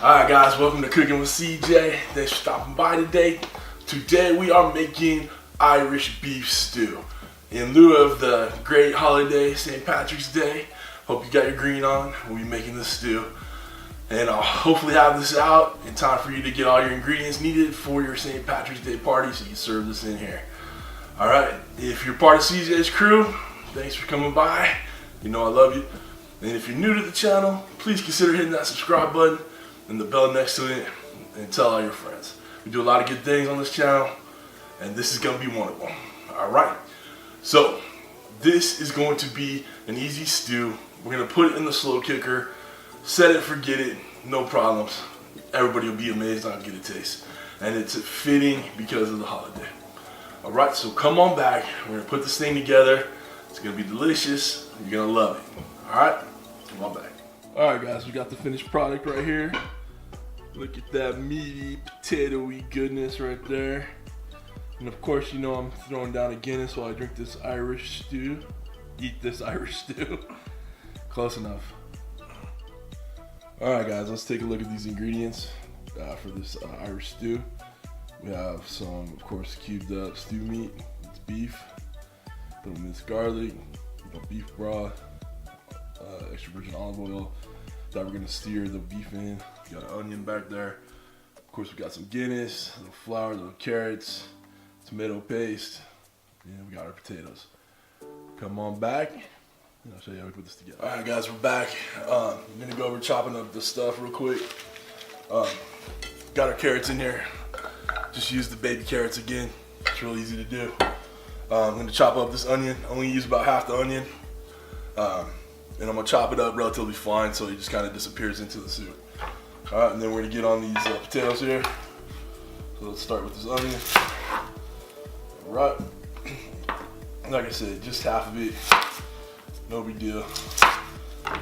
Alright guys, welcome to Cooking with CJ. Thanks for stopping by today. Today we are making Irish beef stew. In lieu of the great holiday, St. Patrick's Day, hope you got your green on. We'll be making this stew. And I'll hopefully have this out in time for you to get all your ingredients needed for your St. Patrick's Day party so you can serve this in here. Alright, if you're part of CJ's crew, thanks for coming by. You know I love you. And if you're new to the channel, please consider hitting that subscribe button and the bell next to it, and tell all your friends. We do a lot of good things on this channel, and this is going to be one of them. Alright, so this is going to be an easy stew. We're going to put it in the slow cooker, set it, forget it, no problems. Everybody will be amazed on how good it tastes. And it's fitting because of the holiday. Alright, so come on back. We're going to put this thing together. It's going to be delicious. You're going to love it. Alright, come on back. Alright guys, we got the finished product right here. Look at that meaty, potatoey goodness right there. And of course, you know I'm throwing down a Guinness while I drink this Irish stew. Eat this Irish stew. Close enough. Alright guys, let's take a look at these ingredients for this Irish stew. We have some, of course, cubed up stew meat. It's beef, a little minced garlic, beef broth, extra virgin olive oil that we're going to steer the beef in. We got an onion back there. Of course, we got some Guinness, a little flour, little carrots, tomato paste, and we got our potatoes. Come on back, and I'll show you how we put this together. Alright guys, we're back. I'm going to go over chopping up the stuff real quick. Got our carrots in here. Just use the baby carrots again. It's real easy to do. I'm going to chop up this onion. I only use about half the onion. And I'm going to chop it up relatively fine so it just kind of disappears into the soup. Alright, and then we're going to get on these potatoes here. So let's start with this onion. Alright. Like I said, just half of it. No big deal.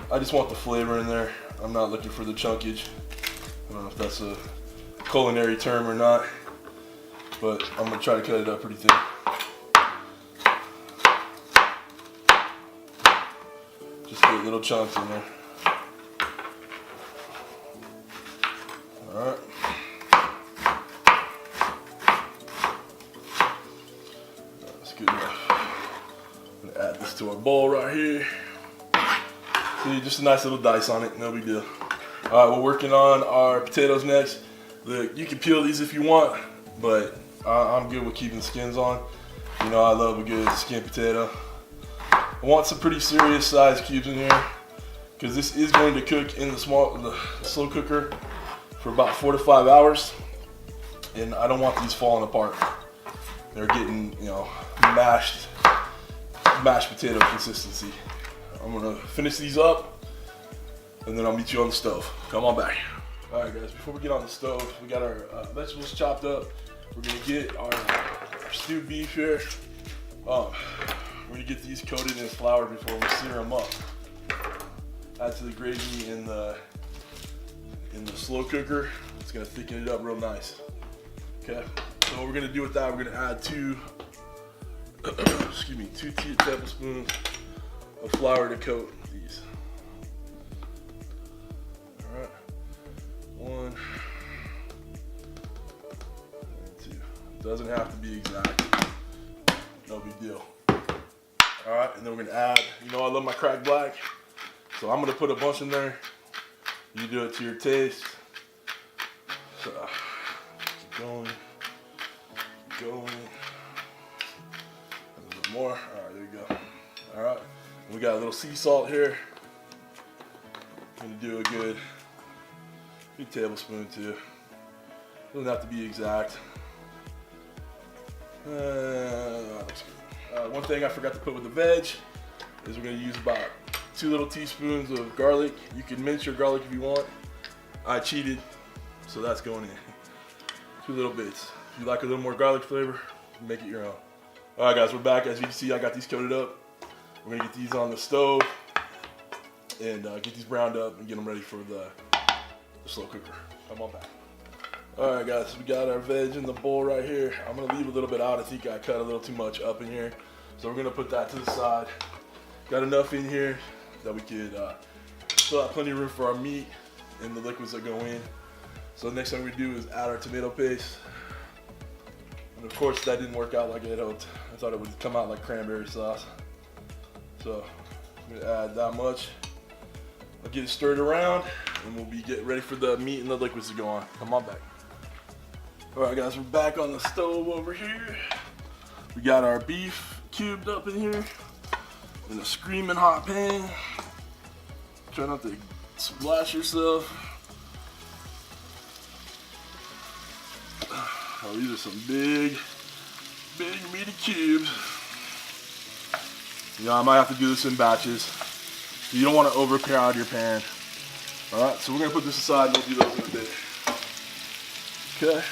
I just want the flavor in there. I'm not looking for the chunkage. I don't know if that's a culinary term or not. But I'm going to try to cut it up pretty thin. Just get little chunks in there. Alright. That's good enough. I'm going to add this to our bowl right here. See, just a nice little dice on it, no big deal. Alright, we're working on our potatoes next. Look, you can peel these if you want, but I'm good with keeping the skins on. You know, I love a good skin potato. I want some pretty serious size cubes in here because this is going to cook in the slow cooker for about 4 to 5 hours, and I don't want these falling apart. They're getting, you know, mashed potato consistency. I'm gonna finish these up, and then I'll meet you on the stove. Come on back. All right, guys. Before we get on the stove, we got our vegetables chopped up. We're gonna get our stewed beef here. We're gonna get these coated in flour before we sear them up. Add to the gravy in the slow cooker. It's gonna thicken it up real nice. Okay. So what we're gonna do with that, we're gonna add two tablespoons of flour to coat these. All right. 1 and 2. Doesn't have to be exact. No big deal. Alright, and then we're gonna add, you know I love my cracked black, so I'm gonna put a bunch in there. You do it to your taste. So, keep going. A little bit more. Alright, there you go. Alright, we got a little sea salt here. I'm gonna do a good tablespoon too. Doesn't have to be exact. That looks good. One thing I forgot to put with the veg is we're going to use about 2 little teaspoons of garlic. You can mince your garlic if you want. I cheated, so that's going in. 2 little bits. If you like a little more garlic flavor, make it your own. Alright guys, we're back. As you can see, I got these coated up. We're going to get these on the stove and get these browned up and get them ready for the slow cooker. Come on back. Alright guys, we got our veg in the bowl right here. I'm going to leave a little bit out. I think I cut a little too much up in here. So we're going to put that to the side. Got enough in here that we could still have plenty of room for our meat and the liquids that go in. So the next thing we do is add our tomato paste. And of course that didn't work out like I had hoped. I thought it would come out like cranberry sauce. So I'm gonna add that much. I'll get it stirred around and we'll be getting ready for the meat and the liquids to go on. Come on back. All right guys, we're back on the stove over here. We got our beef cubed up in here in a screaming hot pan. Try not to splash yourself. Oh, these are some big meaty cubes. You know, I might have to do this in batches. You don't want to overcrowd your pan. All right, so we're gonna put this aside and we'll do those in a bit. Okay,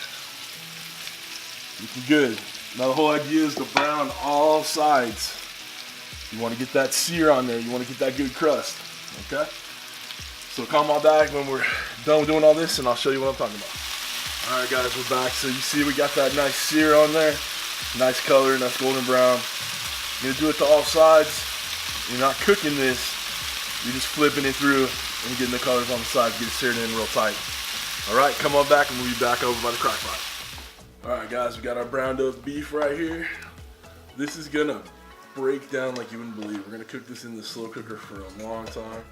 looking good. Now the whole idea is to brown all sides. You want to get that sear on there. You want to get that good crust. Okay. So come on back when we're done doing all this, and I'll show you what I'm talking about. All right, guys, we're back. So you see, we got that nice sear on there, nice color, nice golden brown. You're gonna do it to all sides. You're not cooking this. You're just flipping it through and getting the colors on the sides, get it seared in real tight. All right, come on back, and we'll be back over by the crock pot. All right, guys, we got our browned up beef right here. This is gonna break down like you wouldn't believe. We're gonna cook this in the slow cooker for a long time.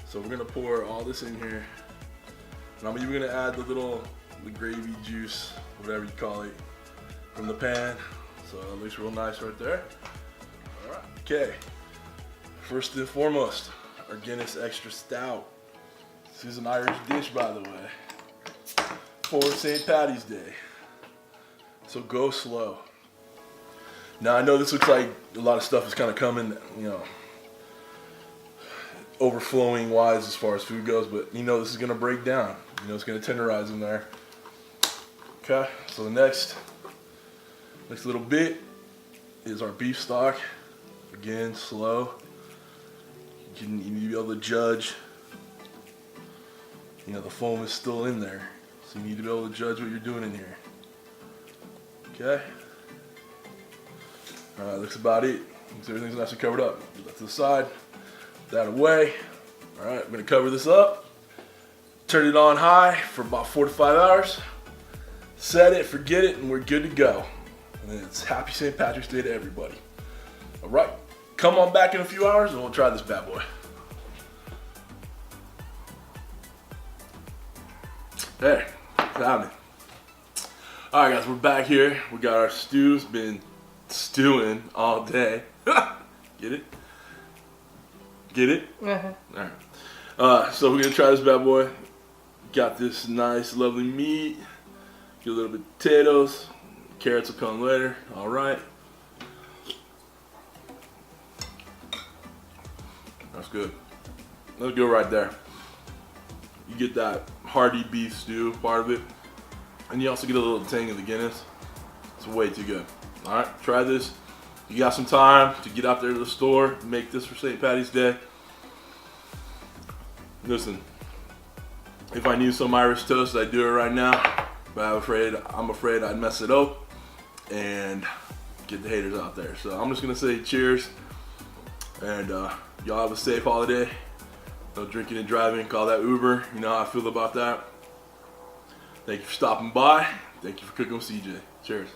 So we're gonna pour all this in here. And I'm even gonna add the gravy juice, whatever you call it, from the pan. So it looks real nice right there. All right, okay. First and foremost, our Guinness Extra Stout. This is an Irish dish, by the way, for St. Paddy's Day. So go slow. Now I know this looks like a lot of stuff is kind of coming, you know, overflowing wise as far as food goes, but you know this is gonna break down. You know, it's gonna tenderize in there. Okay, so the next little bit is our beef stock. Again, slow. You need to be able to judge. You know, the foam is still in there, so you need to be able to judge what you're doing in here. Okay. All right, looks about it. Looks everything's nicely covered up. Put that to the side. That away. All right, I'm gonna cover this up. Turn it on high for about 4 to 5 hours. Set it, forget it, and we're good to go. And it's happy St. Patrick's Day to everybody. All right, come on back in a few hours and we'll try this bad boy. Hey, what's happening? All right, guys, we're back here. We got our stew. It's been stewing all day. Get it? Get it? Uh-huh. All right. So we're gonna try this bad boy. Got this nice, lovely meat. Get a little bit of potatoes. Carrots will come later. All right. That's good. That's good right there. You get that hearty beef stew part of it, and you also get a little tang of the Guinness. It's way too good. All right, try this. You got some time to get out there to the store, make this for St. Paddy's Day. Listen, if I knew some Irish toast, I'd do it right now, but I'm afraid I'd mess it up and get the haters out there. So I'm just gonna say cheers, and y'all have a safe holiday. No drinking and driving, call that Uber. You know how I feel about that. Thank you for stopping by. Thank you for cooking with CJ. Cheers.